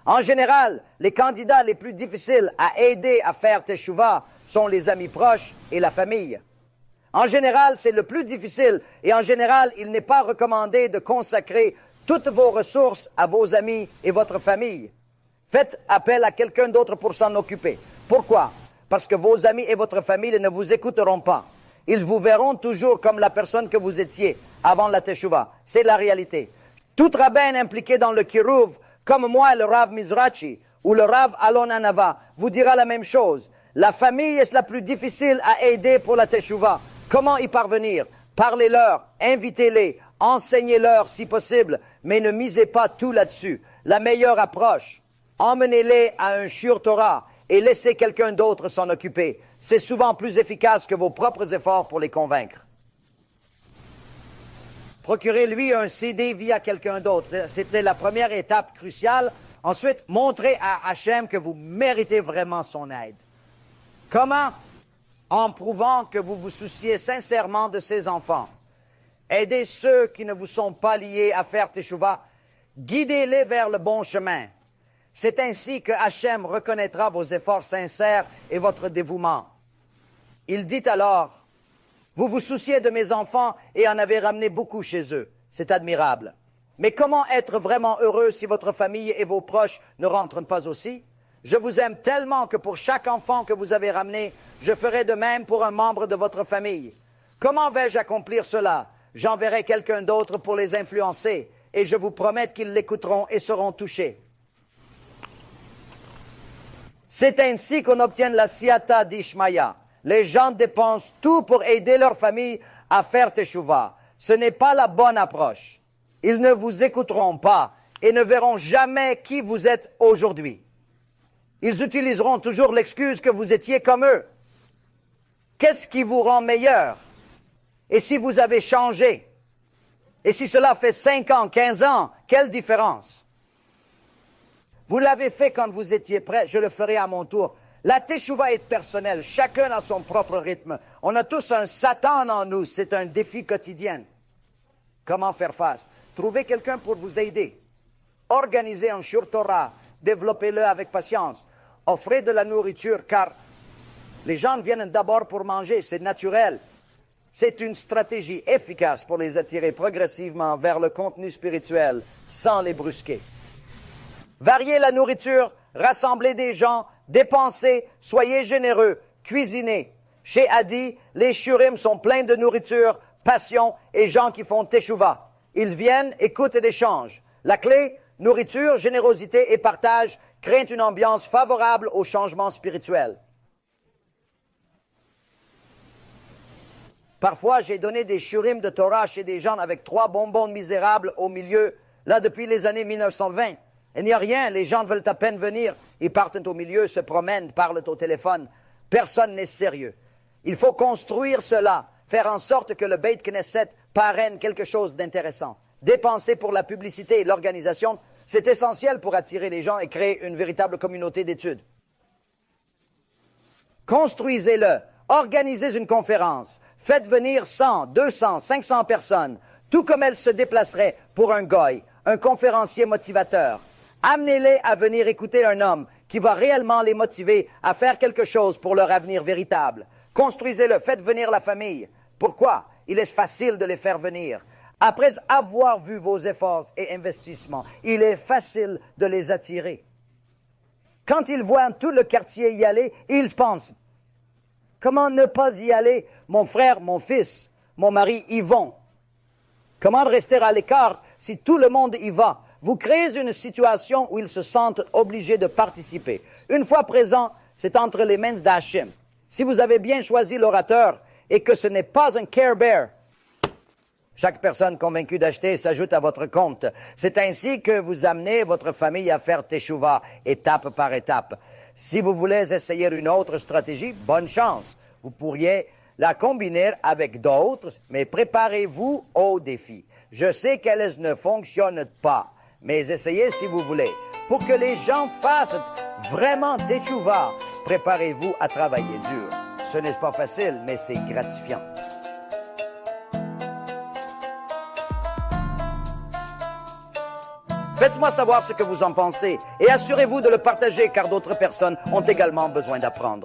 En général, les candidats les plus difficiles à aider à faire teshuva sont les amis proches et la famille. En général, c'est le plus difficile et en général, il n'est pas recommandé de consacrer toutes vos ressources à vos amis et votre famille. Faites appel à quelqu'un d'autre pour s'en occuper. Pourquoi? Parce que vos amis et votre famille ne vous écouteront pas. Ils vous verront toujours comme la personne que vous étiez avant la teshuva. C'est la réalité. Tout rabbin impliqué dans le kiruv, comme moi, le Rav Mizrachi ou le Rav Alon Anava, vous dira la même chose. La famille est la plus difficile à aider pour la teshuva. Comment y parvenir? Parlez-leur, invitez-les, enseignez-leur si possible, mais ne misez pas tout là-dessus. La meilleure approche, emmenez-les à un shiur Torah et laissez quelqu'un d'autre s'en occuper. C'est souvent plus efficace que vos propres efforts pour les convaincre. Procurez-lui un CD via quelqu'un d'autre. C'était la première étape cruciale. Ensuite, montrez à Hachem que vous méritez vraiment son aide. Comment? En prouvant que vous vous souciez sincèrement de ses enfants. Aidez ceux qui ne vous sont pas liés à faire teshuva. Guidez-les vers le bon chemin. C'est ainsi que Hachem reconnaîtra vos efforts sincères et votre dévouement. Il dit alors, vous vous souciez de mes enfants et en avez ramené beaucoup chez eux. C'est admirable. Mais comment être vraiment heureux si votre famille et vos proches ne rentrent pas aussi? Je vous aime tellement que pour chaque enfant que vous avez ramené, je ferai de même pour un membre de votre famille. Comment vais-je accomplir cela? J'enverrai quelqu'un d'autre pour les influencer et je vous promets qu'ils l'écouteront et seront touchés. C'est ainsi qu'on obtient la siyata d'Ishmaïa. Les gens dépensent tout pour aider leur famille à faire teshuva. Ce n'est pas la bonne approche. Ils ne vous écouteront pas et ne verront jamais qui vous êtes aujourd'hui. Ils utiliseront toujours l'excuse que vous étiez comme eux. Qu'est-ce qui vous rend meilleur? Et si vous avez changé? Et si cela fait 5 ans, 15 ans, quelle différence? Vous l'avez fait quand vous étiez prêt, je le ferai à mon tour. La teshuva est personnelle, chacun a son propre rythme. On a tous un Satan en nous, c'est un défi quotidien. Comment faire face? Trouvez quelqu'un pour vous aider. Organisez un shiur Torah, développez-le avec patience. Offrez de la nourriture, car les gens viennent d'abord pour manger, c'est naturel. C'est une stratégie efficace pour les attirer progressivement vers le contenu spirituel, sans les brusquer. Variez la nourriture, rassemblez des gens, dépensez, soyez généreux, cuisinez. Chez Adi, les shurim sont pleins de nourriture, passion et gens qui font teshuva. Ils viennent, écoutent et échangent. La clé, nourriture, générosité et partage créent une ambiance favorable au changement spirituel. Parfois, j'ai donné des shurim de Torah chez des gens avec 3 bonbons misérables au milieu, là depuis les années 1920. Il n'y a rien, les gens veulent à peine venir. Ils partent au milieu, se promènent, parlent au téléphone. Personne n'est sérieux. Il faut construire cela, faire en sorte que le Beit Knesset parraine quelque chose d'intéressant. Dépenser pour la publicité et l'organisation, c'est essentiel pour attirer les gens et créer une véritable communauté d'études. Construisez-le, organisez une conférence, faites venir 100, 200, 500 personnes, tout comme elles se déplaceraient pour un goy, un conférencier motivateur. Amenez-les à venir écouter un homme qui va réellement les motiver à faire quelque chose pour leur avenir véritable. Construisez-le, faites venir la famille. Pourquoi? Il est facile de les faire venir. Après avoir vu vos efforts et investissements, il est facile de les attirer. Quand ils voient tout le quartier y aller, ils pensent, comment ne pas y aller? Mon frère, mon fils, mon mari y vont. Comment rester à l'écart si tout le monde y va? Vous créez une situation où ils se sentent obligés de participer. Une fois présent, c'est entre les mains d'Hachem. Si vous avez bien choisi l'orateur et que ce n'est pas un Care Bear, chaque personne convaincue d'acheter s'ajoute à votre compte. C'est ainsi que vous amenez votre famille à faire teshuva, étape par étape. Si vous voulez essayer une autre stratégie, bonne chance. Vous pourriez la combiner avec d'autres, mais préparez-vous au défi. Je sais qu'elles ne fonctionnent pas, mais essayez si vous voulez. Pour que les gens fassent vraiment teshuva, préparez-vous à travailler dur. Ce n'est pas facile, mais c'est gratifiant. Faites-moi savoir ce que vous en pensez et assurez-vous de le partager car d'autres personnes ont également besoin d'apprendre.